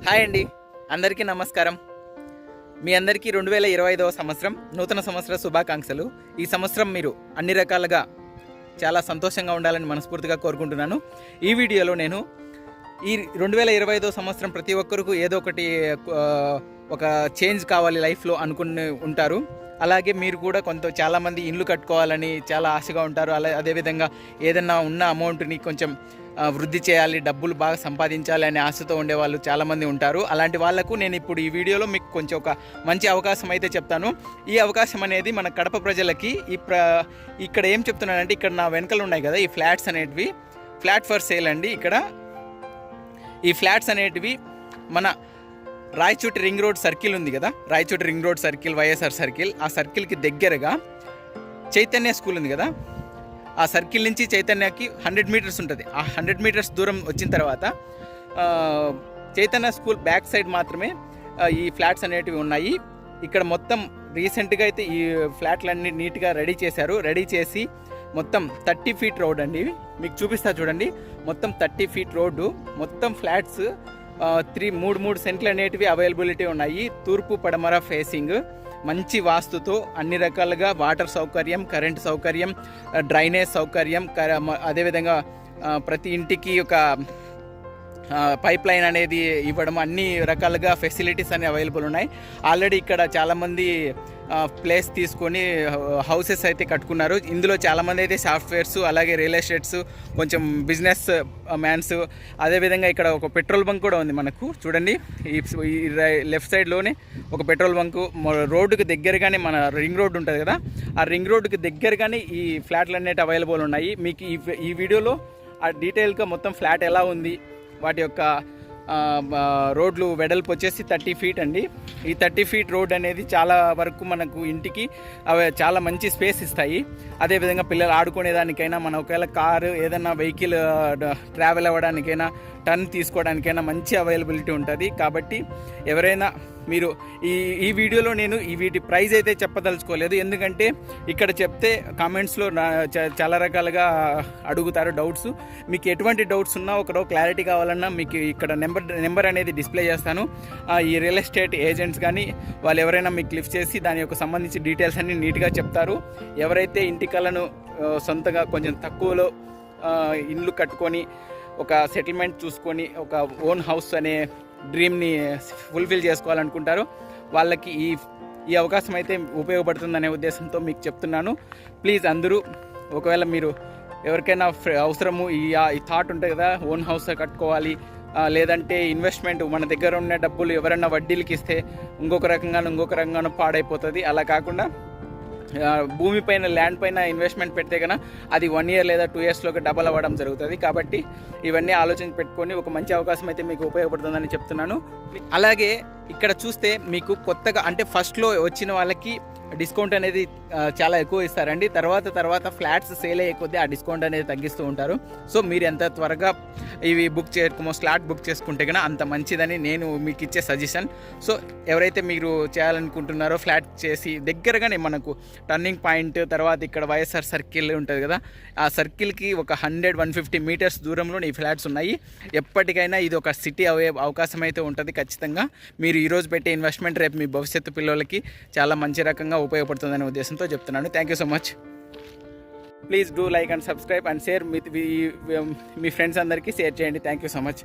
Hi అండి, అందరికీ నమస్కారం. మీ అందరికీ 2025వ సంవత్సరం నూతన సంవత్సర శుభాకాంక్షలు. ఈ సంవత్సరం మీరు అన్ని రకాలుగా చాలా సంతోషంగా ఉండాలని మనస్ఫూర్తిగా కోరుకుంటున్నాను. ఈ వీడియోలో నేను ఈ 2025వ సంవత్సరం ప్రతి ఒక్కరికి ఏదో ఒకటి ఒక చేంజ్ కావాలి లైఫ్లో అనుకుని ఉంటారు. అలాగే మీరు కూడా చాలామంది ఇల్లు కట్టుకోవాలని చాలా ఆశగా ఉంటారు. అదేవిధంగా ఏదైనా ఉన్న అమౌంట్ని కొంచెం వృద్ధి చేయాలి, డబ్బులు బాగా సంపాదించాలి అనే ఆశతో ఉండేవాళ్ళు చాలామంది ఉంటారు. అలాంటి వాళ్లకు నేను ఇప్పుడు ఈ వీడియోలో మీకు కొంచెం ఒక మంచి అవకాశం అయితే చెప్తాను. ఈ అవకాశం అనేది మన కడప ప్రజలకి ఇక్కడ ఏం చెప్తున్నానంటే, ఇక్కడ నా వెనకలు ఉన్నాయి కదా ఈ ఫ్లాట్స్ అనేటివి ఫ్లాట్ ఫర్ సేల్ అండి. ఇక్కడ ఈ ఫ్లాట్స్ అనేటివి మన రాయచోటి రింగ్ రోడ్ సర్కిల్ ఉంది కదా, Rayachoti ring road circle, YSR circle, ఆ సర్కిల్కి దగ్గరగా చైతన్య స్కూల్ ఉంది కదా, ఆ సర్కిల్ నుంచి చైతన్యకి 100 మీటర్స్ ఉంటుంది. ఆ 100 మీటర్స్ దూరం వచ్చిన తర్వాత చైతన్య స్కూల్ బ్యాక్ సైడ్ మాత్రమే ఈ ఫ్లాట్స్ అనేటివి ఉన్నాయి. ఇక్కడ మొత్తం రీసెంట్గా అయితే ఈ ఫ్లాట్లన్నీ నీట్గా రెడీ చేశారు. రెడీ చేసి మొత్తం 30 ఫీట్ రోడ్ అండి, మీకు చూపిస్తా చూడండి. మొత్తం 30 ఫీట్ రోడ్డు, మొత్తం ఫ్లాట్స్ 3 సెంట్లు అనేటివి అవైలబిలిటీ ఉన్నాయి. తూర్పు పడమర ఫేసింగ్, మంచి వాస్తుతో అన్ని రకాలుగా వాటర్ సౌకర్యం, కరెంట్ సౌకర్యం, డ్రైనేజ్ సౌకర్యం, అదేవిధంగా ప్రతి ఇంటికి ఒక పైప్ లైన్ అనేది ఇవ్వడం, అన్ని రకాలుగా ఫెసిలిటీస్ అన్ని అవైలబుల్ ఉన్నాయి. ఆల్రెడీ ఇక్కడ చాలామంది ప్లేస్ తీసుకొని హౌసెస్ అయితే కట్టుకున్నారు. ఇందులో చాలామంది అయితే సాఫ్ట్వేర్స్, అలాగే రియల్ ఎస్టేట్స్, కొంచెం బిజినెస్ మ్యాన్స్, అదేవిధంగా ఇక్కడ ఒక పెట్రోల్ బంక్ కూడా ఉంది మనకు. చూడండి, ఈ లెఫ్ట్ సైడ్లోనే ఒక పెట్రోల్ బంకు, రోడ్డుకి దగ్గరగానే మన రింగ్ రోడ్డు ఉంటుంది కదా, ఆ రింగ్ రోడ్డుకి దగ్గరగానే ఈ ఫ్లాట్లు అనేవి అవైలబుల్ ఉన్నాయి. మీకు ఈ వీడియోలో ఆ డీటెయిల్గా మొత్తం ఫ్లాట్ ఎలా ఉంది, వాటి యొక్క రోడ్లు వెడల్పు వచ్చేసి 30 ఫీట్ అండి. ఈ 30 ఫీట్ రోడ్ అనేది చాలా వరకు మనకు ఇంటికి అవి చాలా మంచి స్పేస్ ఇస్తాయి. అదేవిధంగా పిల్లలు ఆడుకునేదానికైనా, మన ఒకవేళ కారు ఏదైనా వెహికల్ ట్రావెల్ అవ్వడానికైనా, టర్న్ తీసుకోవడానికైనా మంచి అవైలబిలిటీ ఉంటుంది. కాబట్టి ఎవరైనా మీరు ఈ వీడియోలో నేను వీటి ప్రైస్ అయితే చెప్పదలుచుకోలేదు, ఎందుకంటే ఇక్కడ చెప్తే కామెంట్స్లో చాలా రకాలుగా అడుగుతారు డౌట్స్. మీకు ఎటువంటి డౌట్స్ ఉన్నా, ఒకటో క్లారిటీ కావాలన్నా మీకు ఇక్కడ నెంబర్ అనేది డిస్ప్లే చేస్తాను. ఈ రియల్ ఎస్టేట్ ఏజెంట్స్ కానీ వాళ్ళు ఎవరైనా మీకు లిఫ్ట్ చేసి దాని యొక్క సంబంధించి డీటెయిల్స్ అన్ని నీట్గా చెప్తారు. ఎవరైతే ఇంటి కళను సొంతగా కొంచెం తక్కువలో ఇల్లు కట్టుకొని ఒక సెటిల్మెంట్ చూసుకొని ఒక ఓన్ హౌస్ అనే డ్రీమ్ని ఫుల్ఫిల్ చేసుకోవాలనుకుంటారు, వాళ్ళకి ఈ అవకాశం అయితే ఉపయోగపడుతుందనే ఉద్దేశంతో మీకు చెప్తున్నాను. ప్లీజ్ అందరూ, ఒకవేళ మీరు ఎవరికైనా అవసరము ఈ థాట్ ఉంటుంది కదా, ఓన్ హౌస్ కట్టుకోవాలి, లేదంటే ఇన్వెస్ట్మెంట్ మన దగ్గర ఉన్న డబ్బులు ఎవరైనా వడ్డీలకి ఇస్తే ఇంకొక రకంగానూ పాడైపోతుంది. అలా కాకుండా భూమి పైన, ల్యాండ్ పైన ఇన్వెస్ట్మెంట్ పెడితే కన్నా అది 1 ఇయర్ లేదా 2 ఇయర్స్లోకి డబల్ అవ్వడం జరుగుతుంది. కాబట్టి ఇవన్నీ ఆలోచన పెట్టుకొని ఒక మంచి అవకాశం అయితే మీకు ఉపయోగపడుతుందని చెప్తున్నాను. అలాగే ఇక్కడ చూస్తే మీకు కొత్తగా అంటే ఫస్ట్లో వచ్చిన వాళ్ళకి డిస్కౌంట్ అనేది చాలా ఎక్కువ ఇస్తారండి. తర్వాత ఫ్లాట్స్ సేల్ అయ్యే కొద్దీ ఆ డిస్కౌంట్ అనేది తగ్గిస్తూ ఉంటారు. సో మీరు ఎంత త్వరగా ఇవి స్లాట్ బుక్ చేసుకుంటే కన్నా అంత మంచిదని నేను మీకు ఇచ్చే సజెషన్. సో ఎవరైతే మీరు చేయాలనుకుంటున్నారో ఫ్లాట్ చేసి దగ్గరగానే మనకు టర్నింగ్ పాయింట్, తర్వాత ఇక్కడ వైఎస్ఆర్ సర్కిల్ ఉంటుంది కదా, ఆ సర్కిల్కి ఒక 100-150 మీటర్స్ దూరంలో ఈ ఫ్లాట్స్ ఉన్నాయి. ఎప్పటికైనా ఇది ఒక సిటీ అయ్యే అవకాశం అయితే ఉంటుంది ఖచ్చితంగా. మీరు ఈరోజు పెట్టే ఇన్వెస్ట్మెంట్ రేపు మీ భవిష్యత్తు పిల్లలకి చాలా మంచి రకంగా ఉపయోగపడుతుందనే ఉద్దేశంతో చెప్తున్నాను. Thank you so much. Please do like and subscribe and share me friends అందరికీ షేర్ చేయండి. Thank you so much.